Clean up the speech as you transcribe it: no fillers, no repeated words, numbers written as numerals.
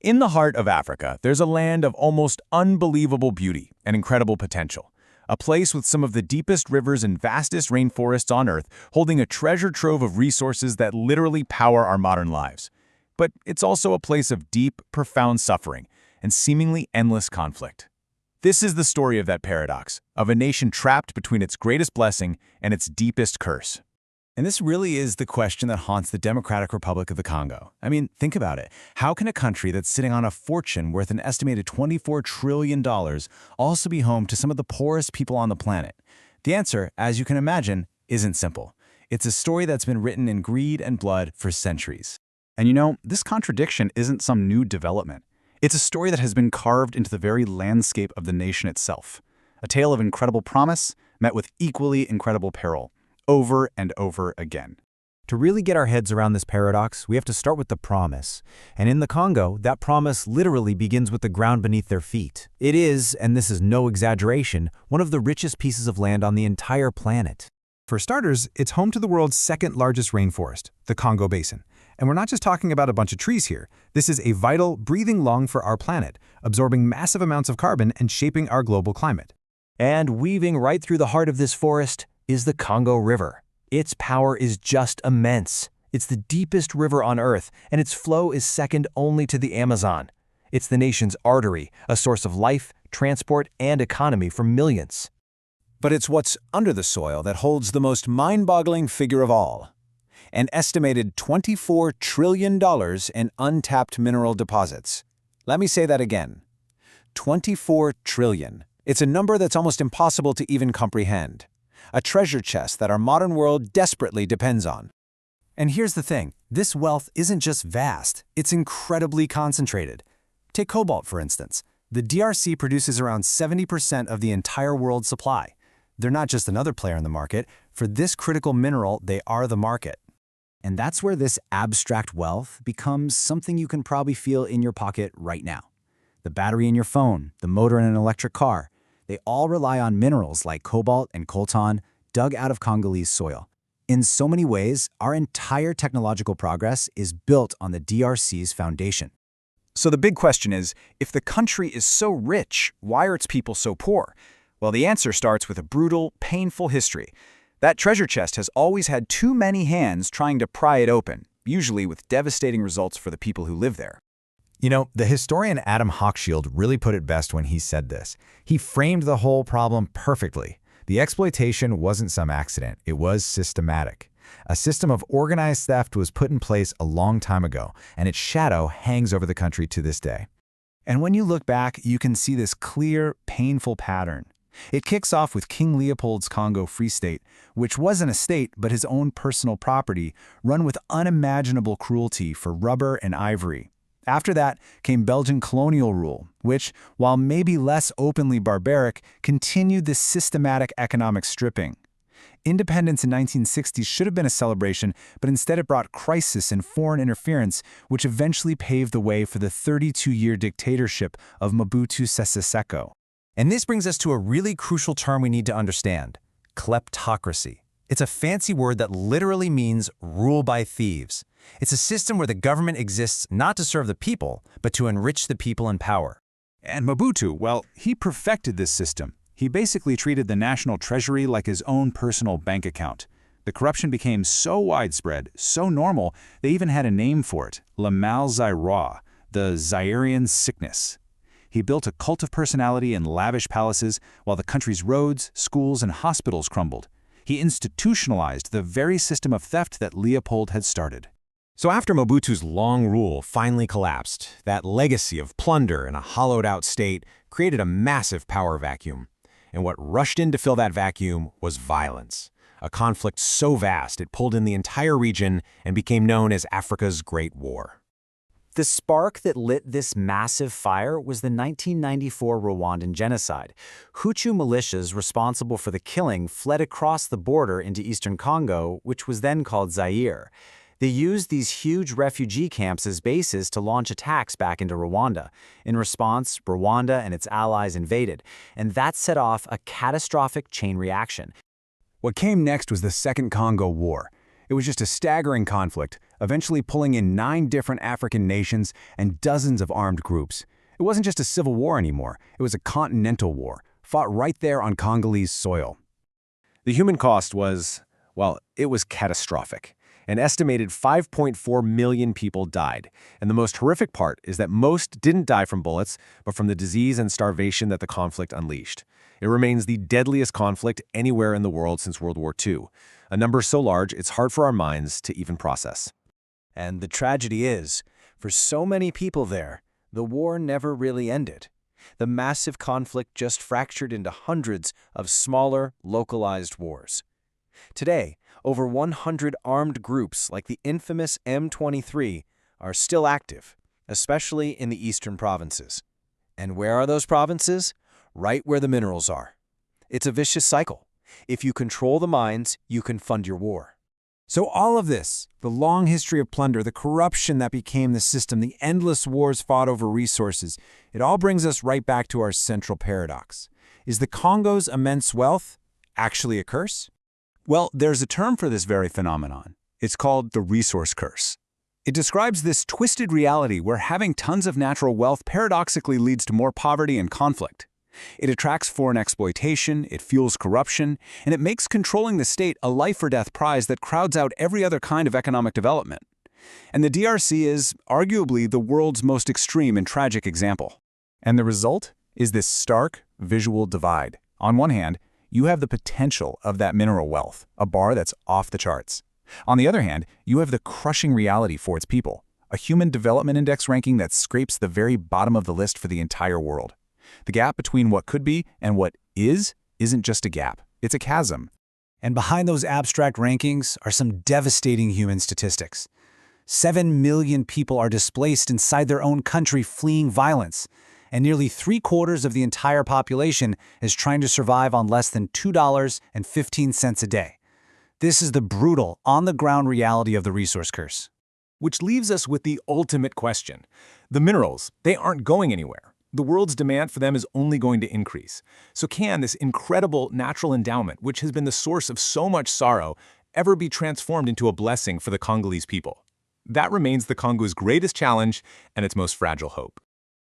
In the heart of Africa, there's a land of almost unbelievable beauty and incredible potential. A place with some of the deepest rivers and vastest rainforests on Earth, holding a treasure trove of resources that literally power our modern lives. But it's also a place of deep, profound suffering and seemingly endless conflict. This is the story of that paradox, of a nation trapped between its greatest blessing and its deepest curse. And this really is the question that haunts the Democratic Republic of the Congo. I mean, think about it. How can a country that's sitting on a fortune worth an estimated $24 trillion also be home to some of the poorest people on the planet? The answer, as you can imagine, isn't simple. It's a story that's been written in greed and blood for centuries. And you know, this contradiction isn't some new development. It's a story that has been carved into the very landscape of the nation itself. A tale of incredible promise met with equally incredible peril, over and over again. To really get our heads around this paradox, we have to start with the promise. And in the Congo, that promise literally begins with the ground beneath their feet. It is, and this is no exaggeration, one of the richest pieces of land on the entire planet. For starters, it's home to the world's second largest rainforest, the Congo Basin. And we're not just talking about a bunch of trees here. This is a vital, breathing lung for our planet, absorbing massive amounts of carbon and shaping our global climate. And weaving right through the heart of this forest is the Congo River. Its power is just immense. It's the deepest river on Earth, and its flow is second only to the Amazon. It's the nation's artery, a source of life, transport, and economy for millions. But it's what's under the soil that holds the most mind-boggling figure of all. An estimated $24 trillion in untapped mineral deposits. Let me say that again. 24 trillion. It's a number that's almost impossible to even comprehend. A treasure chest that our modern world desperately depends on. And here's the thing, this wealth isn't just vast, it's incredibly concentrated. Take cobalt, for instance. The DRC produces around 70% of the entire world's supply. They're not just another player in the market. For this critical mineral, they are the market. And that's where this abstract wealth becomes something you can probably feel in your pocket right now. The battery in your phone, the motor in an electric car, they all rely on minerals like cobalt and coltan dug out of Congolese soil. In so many ways, our entire technological progress is built on the DRC's foundation. So the big question is, if the country is so rich, why are its people so poor? Well, the answer starts with a brutal, painful history. That treasure chest has always had too many hands trying to pry it open, usually with devastating results for the people who live there. You know, the historian Adam Hochschild really put it best when he said this. He framed the whole problem perfectly. The exploitation wasn't some accident, it was systematic. A system of organized theft was put in place a long time ago, and its shadow hangs over the country to this day. And when you look back, you can see this clear, painful pattern. It kicks off with King Leopold's Congo Free State, which wasn't a state but his own personal property, run with unimaginable cruelty for rubber and ivory. After that came Belgian colonial rule, which, while maybe less openly barbaric, continued this systematic economic stripping. Independence in 1960 should have been a celebration, but instead it brought crisis and foreign interference, which eventually paved the way for the 32-year dictatorship of Mobutu Sese Seko. And this brings us to a really crucial term we need to understand: kleptocracy. It's a fancy word that literally means rule by thieves. It's a system where the government exists not to serve the people, but to enrich the people in power. And Mobutu, well, he perfected this system. He basically treated the national treasury like his own personal bank account. The corruption became so widespread, so normal, they even had a name for it: le mal zaïrois, the Zairian sickness. He built a cult of personality in lavish palaces while the country's roads, schools, and hospitals crumbled. He institutionalized the very system of theft that Leopold had started. So after Mobutu's long rule finally collapsed, that legacy of plunder and a hollowed-out state created a massive power vacuum. And what rushed in to fill that vacuum was violence. A conflict so vast it pulled in the entire region and became known as Africa's Great War. The spark that lit this massive fire was the 1994 Rwandan genocide. Hutu militias responsible for the killing fled across the border into eastern Congo, which was then called Zaire. They used these huge refugee camps as bases to launch attacks back into Rwanda. In response, Rwanda and its allies invaded, and that set off a catastrophic chain reaction. What came next was the Second Congo War. It was just a staggering conflict, eventually pulling in 9 different African nations and dozens of armed groups. It wasn't just a civil war anymore, it was a continental war, fought right there on Congolese soil. The human cost was, well, it was catastrophic. An estimated 5.4 million people died, and the most horrific part is that most didn't die from bullets, but from the disease and starvation that the conflict unleashed. It remains the deadliest conflict anywhere in the world since World War II, a number so large it's hard for our minds to even process. And the tragedy is, for so many people there, the war never really ended. The massive conflict just fractured into hundreds of smaller, localized wars. Today, over 100 armed groups like the infamous M23 are still active, especially in the eastern provinces. And where are those provinces? Right where the minerals are. It's a vicious cycle. If you control the mines, you can fund your war. So all of this, the long history of plunder, the corruption that became the system, the endless wars fought over resources, it all brings us right back to our central paradox. Is the Congo's immense wealth actually a curse? Well, there's a term for this very phenomenon. It's called the resource curse. It describes this twisted reality where having tons of natural wealth paradoxically leads to more poverty and conflict. It attracts foreign exploitation, it fuels corruption, and it makes controlling the state a life-or-death prize that crowds out every other kind of economic development. And the DRC is, arguably, the world's most extreme and tragic example. And the result is this stark, visual divide. On one hand, you have the potential of that mineral wealth, a bar that's off the charts. On the other hand, you have the crushing reality for its people, a Human Development Index ranking that scrapes the very bottom of the list for the entire world. The gap between what could be and what isn't just a gap, it's a chasm. And behind those abstract rankings are some devastating human statistics. 7 million people are displaced inside their own country fleeing violence, and nearly 3/4 of the entire population is trying to survive on less than $2.15 a day. This is the brutal, on-the-ground reality of the resource curse. Which leaves us with the ultimate question. The minerals, they aren't going anywhere. The world's demand for them is only going to increase. So can this incredible natural endowment, which has been the source of so much sorrow, ever be transformed into a blessing for the Congolese people? That remains the Congo's greatest challenge and its most fragile hope.